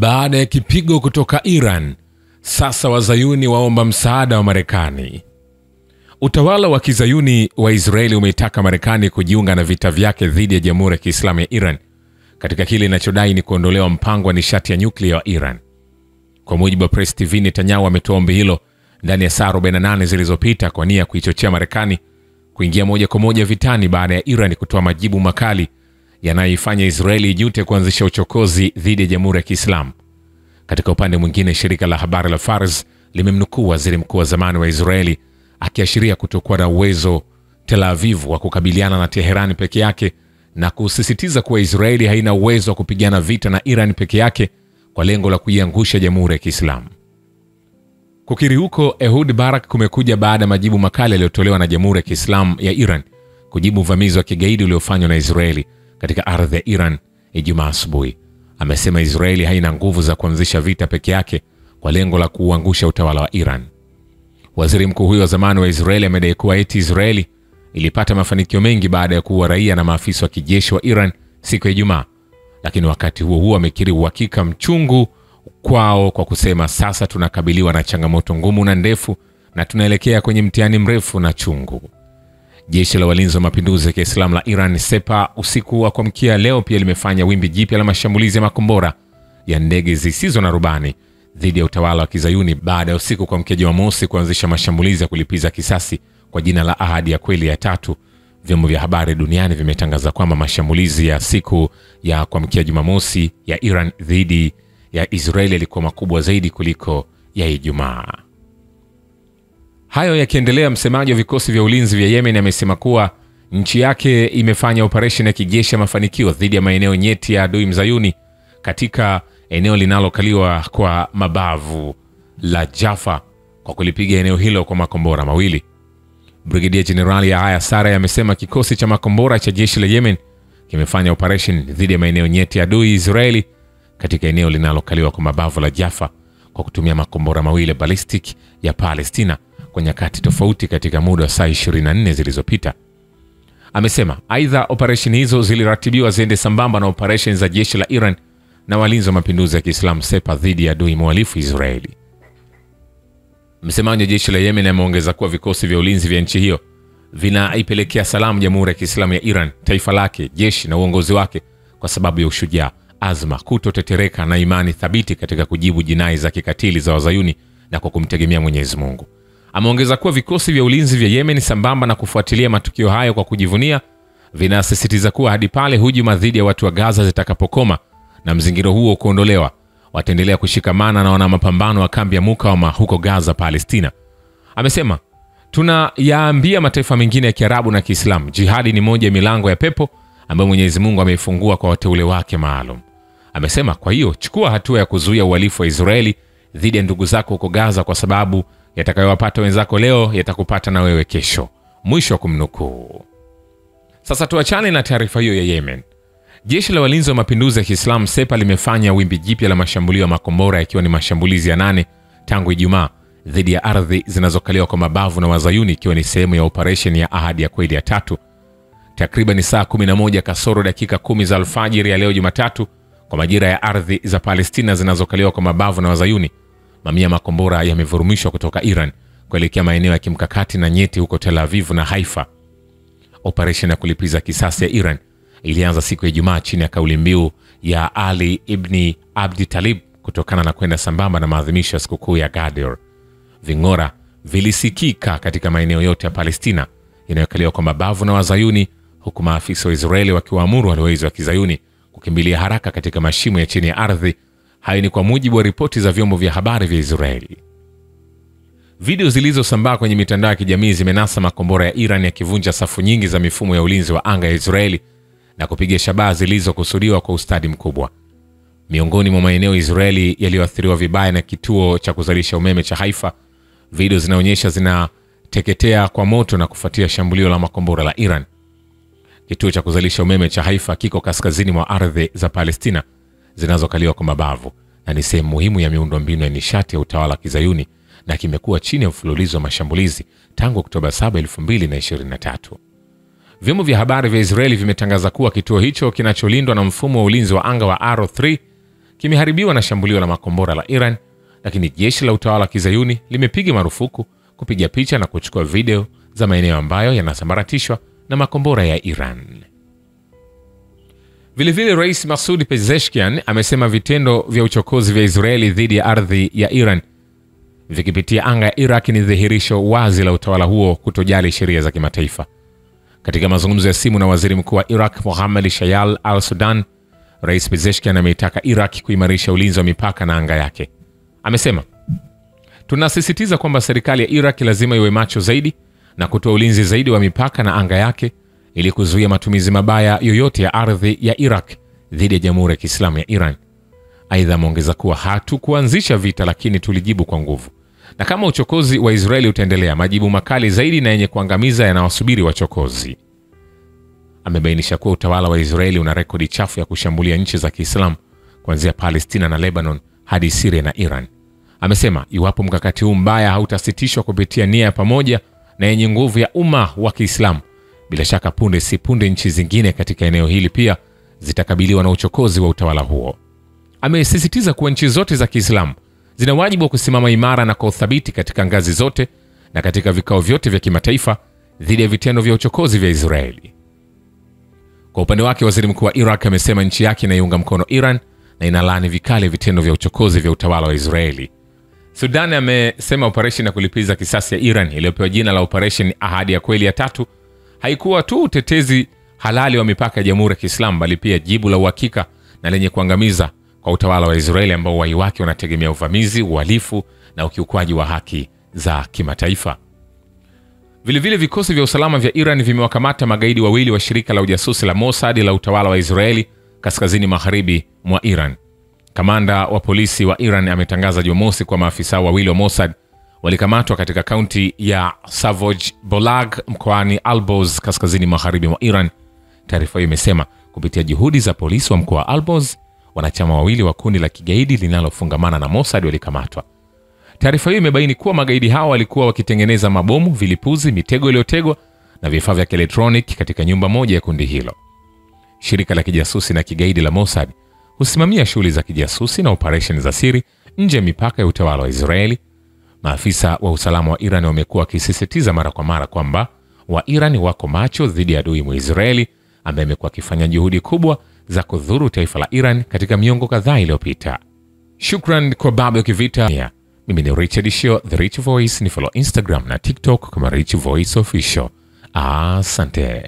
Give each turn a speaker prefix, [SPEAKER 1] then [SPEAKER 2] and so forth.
[SPEAKER 1] Baada ya kipigo kutoka Iran, sasa wazayuni waomba msaada wa Marekani. Utawala wa kizayuni wa Israeli umeitaka Marekani kujiunga na vita vyake dhidi ya Jamhuri ya Kiislamu ya Iran katika kile inachodai ni kuondolewa mpango wa nishati ya nyuklia wa Iran. Kwa mujibu wa Press TV, Netanyahu ametoa ombi hilo ndani ya saa 48 zilizopita kwa nia kuichochea Marekani kuingia moja kwa moja vitani baada ya Iran kutoa majibu makali yanayoifanya Israeli ijute kuanzisha uchokozi dhidi ya Jamhuri ya Kiislamu. Katika upande mwingine, shirika la habari la Fars limemnukuu waziri mkuu wa zamani wa Israeli akiashiria kutokuwa na uwezo Tel Aviv wa kukabiliana na Teherani peke yake na kusisitiza kuwa Israeli haina uwezo wa kupigana vita na Iran peke yake kwa lengo la kuiangusha Jamhuri ya Kiislamu. Kukiri huko Ehud Barak kumekuja baada ya majibu makali yaliyotolewa na Jamhuri ya Kiislamu ya Iran kujibu uvamizi wa kigaidi uliofanywa na Israeli katika ardhi ya Iran Ijumaa asubuhi. Amesema Israeli haina nguvu za kuanzisha vita peke yake kwa lengo la kuuangusha utawala wa Iran. Waziri mkuu huyo wa zamani wa Israeli amedai kuwa eti Israeli ilipata mafanikio mengi baada ya kuua raia na maafisa wa kijeshi wa Iran siku ya Ijumaa, lakini wakati huo huo amekiri uhakika mchungu kwao kwa kusema sasa tunakabiliwa na changamoto ngumu na ndefu na tunaelekea kwenye mtihani mrefu na chungu. Jeshi la Walinzi wa Mapinduzi ya Kiislamu la Iran Sepa usiku wa kuamkia leo pia limefanya wimbi jipya la mashambulizi ya makombora ya ndege zisizo na rubani dhidi ya utawala wa kizayuni baada ya usiku kuamkia Jumamosi kuanzisha mashambulizi ya kulipiza kisasi kwa jina la Ahadi ya Kweli ya Tatu. Vyombo vya habari duniani vimetangaza kwamba mashambulizi ya siku ya kuamkia Jumamosi ya Iran dhidi ya Israeli yalikuwa makubwa zaidi kuliko ya Ijumaa. Hayo yakiendelea, msemaji wa vikosi vya ulinzi vya Yemen amesema kuwa nchi yake imefanya operesheni ya kijeshi ya mafanikio dhidi ya maeneo nyeti ya adui mzayuni katika eneo linalokaliwa kwa mabavu la Jaffa kwa kulipiga eneo hilo kwa makombora mawili. Brigedia Jenerali Yahya Sari amesema kikosi cha makombora cha jeshi la Yemen kimefanya operesheni dhidi ya maeneo nyeti ya adui Israeli katika eneo linalokaliwa kwa mabavu la Jaffa kwa kutumia makombora mawili ballistic ya Palestina kwa nyakati tofauti katika muda wa saa 24 zilizopita. Amesema aidha operesheni hizo ziliratibiwa ziende sambamba na operesheni za jeshi la Iran na Walinzi wa Mapinduzi ya Kiislamu Sepa dhidi ya adui mwalifu Israeli. Msemaji wa jeshi la Yemen ameongeza kuwa vikosi vya ulinzi vya nchi hiyo vinaipelekea salamu Jamhuri ya Kiislamu ya Iran, taifa lake, jeshi na uongozi wake kwa sababu ya ushujaa, azma, kutotetereka na imani thabiti katika kujibu jinai za kikatili za Wazayuni na kwa kumtegemea Mwenyezi Mungu. Ameongeza kuwa vikosi vya ulinzi vya Yemen sambamba na kufuatilia matukio hayo kwa kujivunia, vinasisitiza kuwa hadi pale hujuma dhidi ya watu wa Gaza zitakapokoma na mzingiro huo kuondolewa, wataendelea kushikamana na wana mapambano wa kambi ya Mukawama huko Gaza, Palestina. Amesema tunayaambia mataifa mengine ya Kiarabu na Kiislamu, jihadi ni moja ya milango ya pepo ambayo Mwenyezi Mungu ameifungua kwa wateule wake maalum. Amesema kwa hiyo chukua hatua ya kuzuia uhalifu wa Israeli dhidi ya ndugu zako huko Gaza, kwa sababu yatakayowapata wenzako leo yatakupata na wewe kesho. Mwisho wa kumnukuu. Sasa tuachane na taarifa hiyo ya Yemen. Jeshi la Walinzi wa Mapinduzi ya Kiislamu Sepa limefanya wimbi jipya la mashambulio ya makombora, yakiwa ni mashambulizi ya 8 tangu Ijumaa dhidi ya ardhi zinazokaliwa kwa mabavu na Wazayuni, ikiwa ni sehemu ya operesheni ya Ahadi ya Kweli ya Tatu. Takriban saa 11 kasoro dakika 10 za alfajiri ya leo Jumatatu kwa majira ya ardhi za Palestina zinazokaliwa kwa mabavu na Wazayuni, mamia makombora yamevurumishwa kutoka Iran kuelekea maeneo ya kimkakati na nyeti huko Tel Aviv na Haifa. Operesheni ya kulipiza kisasi ya Iran ilianza siku ya Ijumaa chini ya kauli mbiu ya Ali ibn Abi Talib kutokana na kwenda sambamba na maadhimisho ya sikukuu ya Gadir. Ving'ora vilisikika katika maeneo yote ya Palestina yanayokaliwa kwa mabavu na Wazayuni, huku maafisa wa Israeli wakiwaamuru walowezi wa Kizayuni kukimbilia haraka katika mashimo ya chini ya ardhi. Hayo ni kwa mujibu wa ripoti za vyombo vya habari vya Israeli. Video zilizosambaa kwenye mitandao ya kijamii zimenasa makombora ya Iran yakivunja safu nyingi za mifumo ya ulinzi wa anga ya Israeli na kupiga shabaha zilizokusudiwa kwa ustadi mkubwa. Miongoni mwa maeneo ya Israeli yaliyoathiriwa vibaya na kituo cha kuzalisha umeme cha Haifa, video zinaonyesha zinateketea kwa moto na kufuatia shambulio la makombora la Iran. Kituo cha kuzalisha umeme cha Haifa kiko kaskazini mwa ardhi za Palestina zinazokaliwa kwa mabavu na ni sehemu muhimu ya miundombinu ya nishati ya utawala wa Kizayuni na kimekuwa chini ya mfululizo wa mashambulizi tangu Oktoba 7, 2023. Vyombo vya habari vya Israeli vimetangaza kuwa kituo hicho kinacholindwa na mfumo wa ulinzi wa anga wa Arrow 3 kimeharibiwa na shambulio la makombora la Iran, lakini jeshi la utawala wa Kizayuni limepiga marufuku kupiga picha na kuchukua video za maeneo ambayo yanasambaratishwa na makombora ya Iran. Vilevile Rais Masoud Pezeshkian amesema vitendo vya uchokozi vya Israeli dhidi ya ardhi ya Iran vikipitia anga ya Iraq ni dhihirisho wazi la utawala huo kutojali sheria za kimataifa. Katika mazungumzo ya simu na waziri mkuu wa Iraq Mohammed Shayal al-Sudan, Rais Pezeshkian ameitaka Iraq kuimarisha ulinzi wa mipaka na anga yake. Amesema, tunasisitiza kwamba serikali ya Iraq lazima iwe macho zaidi na kutoa ulinzi zaidi wa mipaka na anga yake ili kuzuia matumizi mabaya yoyote ya ardhi ya Iraq dhidi ya Jamhuri ya Kiislamu ya Iran. Aidha, ameongeza kuwa hatukuanzisha vita, lakini tulijibu kwa nguvu. Na kama uchokozi wa Israeli utaendelea, majibu makali zaidi na yenye kuangamiza yanawasubiri wachokozi. Amebainisha kuwa utawala wa Israeli una rekodi chafu ya kushambulia nchi za Kiislamu kuanzia Palestina na Lebanon hadi Syria na Iran. Amesema iwapo mkakati huu mbaya hautasitishwa kupitia nia ya pamoja na yenye nguvu ya umma wa Kiislamu, bila shaka punde si punde nchi zingine katika eneo hili pia zitakabiliwa na uchokozi wa utawala huo. Amesisitiza kuwa nchi zote za Kiislamu zina wajibu wa kusimama imara na kwa uthabiti katika ngazi zote na katika vikao vyote vya kimataifa dhidi ya vitendo vya uchokozi vya Israeli. Kwa upande wake, waziri mkuu wa Iraq amesema nchi yake inaiunga mkono Iran na inalaani vikali vitendo vya uchokozi vya utawala wa Israeli. Sudan amesema operesheni ya kulipiza kisasi ya Iran iliyopewa jina la Operation Ahadi ya Kweli ya 3 haikuwa tu utetezi halali wa mipaka ya Jamhuri ya Kiislamu, bali pia jibu la uhakika na lenye kuangamiza kwa utawala wa Israeli ambao wai wake wanategemea uvamizi, uhalifu na ukiukwaji wa haki za kimataifa. Vilevile vikosi vya usalama vya Iran vimewakamata magaidi wawili wa shirika la ujasusi la Mossad la utawala wa Israeli kaskazini magharibi mwa Iran. Kamanda wa polisi wa Iran ametangaza Jumamosi kwa maafisa wawili wa Mossad walikamatwa katika kaunti ya Savoj Bolag mkoani Alborz kaskazini magharibi mwa Iran. Taarifa hiyo imesema kupitia juhudi za polisi wa mkoa wa Alborz, wanachama wawili wa kundi la kigaidi linalofungamana na Mossad walikamatwa. Taarifa hiyo imebaini kuwa magaidi hao walikuwa wakitengeneza mabomu, vilipuzi, mitego iliyotegwa na vifaa vya kielektroniki katika nyumba moja ya kundi hilo. Shirika la kijasusi na kigaidi la Mossad husimamia shughuli za kijasusi na operesheni za siri nje ya mipaka ya utawala wa Israeli. Maafisa wa usalama wa Iran wamekuwa wakisisitiza mara kwa mara kwamba wa Iran wako macho dhidi ya adui Mwisraeli ambaye amekuwa akifanya juhudi kubwa za kudhuru taifa la Iran katika miongo kadhaa iliyopita. Shukran kwa Babu ya Kivita. Mimi ni Richard Shio, The Rich Voice. Ni follow Instagram na TikTok kama Rich Voice Official. Asante.